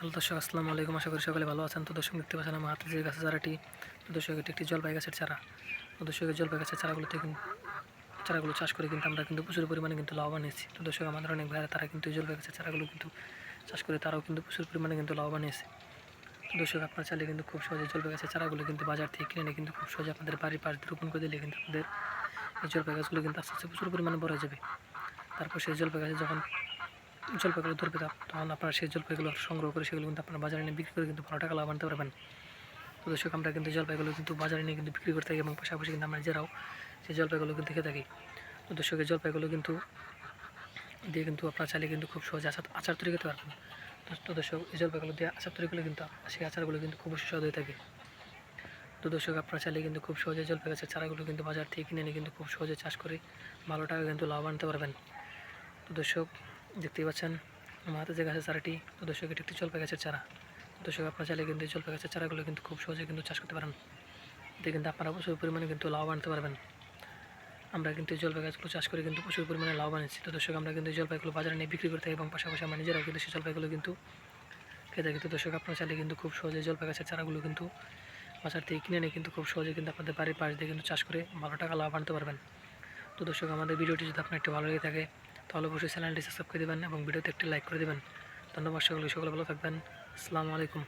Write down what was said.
Hello দর্শক, আসসালামু আলাইকুম। আশা করি সকলে ভালো আছেন। তো দর্শক, দেখতে পাচ্ছেন আমার হাতে যে গাছের চারাটি, তো দর্শক এটি একটি জলপাই গাছের চারা। তো দর্শক, এই জলপাই গাছের চারাগুলো চাষ করে কিন্তু আমরা কিন্তু প্রচুর পরিমাণে কিন্তু লাভবান হয়েছি। তো দর্শক, আমাদের অনেক ভাইরা তারা কিন্তু এই জলপাই গাছের চারাগুলো কিন্তু চাষ করে তারাও কিন্তু প্রচুর পরিমাণে কিন্তু লাভবান হয়েছে। তো দর্শক, আপনার চাইলে কিন্তু খুব সহজে জলপাই গাছের চারাগুলো কিন্তু বাজার থেকে কিনে নিয়ে কিন্তু খুব সহজে আপনাদের বাড়ির পাশ দিয়ে রোপণ করে দিলে কিন্তু আপনাদের এই জলপাই গাছগুলো কিন্তু আস্তে আস্তে প্রচুর পরিমাণে বড় হয়ে যাবে। তারপর সেই জলপাই গাছে যখন জলপাইগুলো ধরবে, তখন আপনারা সেই জলপাইগুলো সংগ্রহ করে সেগুলো কিন্তু আপনার বাজারে নিয়ে বিক্রি করে কিন্তু ভালো টাকা লাভ আনতে পারবেন। তো দর্শক, আমরা কিন্তু জলপাইগুলো কিন্তু বাজারে নিয়ে কিন্তু বিক্রি করতে থাকি এবং পাশাপাশি কিন্তু আমরা নিজেরাও সেই জলপাইগুলো কিন্তু খেয়ে থাকি। তো দর্শক, এই জলপাইগুলো কিন্তু দিয়ে কিন্তু আপনারা চাইলে কিন্তু খুব সহজে আচার তৈরি করতে পারবেন। তো দর্শক, এই জলপাইগুলো দিয়ে আচার তৈরি করলে কিন্তু সেই আচারগুলো কিন্তু খুব সুস্বাদু হয়ে থাকে। তো দর্শক, আপনারা চাইলে কিন্তু খুব সহজে জলপাই গাছের চারাগুলো কিন্তু বাজার থেকে কিনে নিয়ে কিন্তু খুব সহজে চাষ করে ভালো টাকা কিন্তু লাভ আনতে পারবেন। তো দর্শক, দেখতেই পাচ্ছেন আমার হাতে যে গাছের চারাটি, তো দর্শক এটি একটি জলপাই গাছের চারা। দর্শক, আপনারা চাইলে কিন্তু এই জলপাই গাছের চারাগুলো কিন্তু খুব সহজে কিন্তু চাষ করতে পারেন। এতে কিন্তু আপনারা প্রচুর পরিমাণে কিন্তু লাভ আনতে পারবেন। আমরা কিন্তু এই জলপাই গাছগুলো চাষ করে কিন্তু প্রচুর পরিমাণে লাভ আনছি। তো দর্শক, আমরা কিন্তু এই জলপাইগুলো বাজারে নিয়ে বিক্রি করতে এবং পাশাপাশি আমরা নিজেরাও কিন্তু সেই জলপাইগুলো কিন্তু খেয়ে থাকি। তো দর্শক, আপনারা চাইলে কিন্তু খুব সহজে জলপাই গাছের চারাগুলো কিন্তু বাজার থেকে কিনে নিয়ে কিন্তু খুব সহজে কিন্তু আপনাদের বাড়ির পাশ দিয়ে কিন্তু চাষ করে ভালো টাকা লাভ আনতে পারবেন। তো দর্শক, আমাদের ভিডিওটি যদি আপনার একটু ভালো লেগে থাকে তাহলে অবশ্যই চ্যানেলটি সাবস্ক্রাইব করে দেবেন এবং ভিডিওতে একটি লাইক করে দেবেন। ধন্যবাদ সকলে ভালো থাকবেন। আসসালামু আলাইকুম।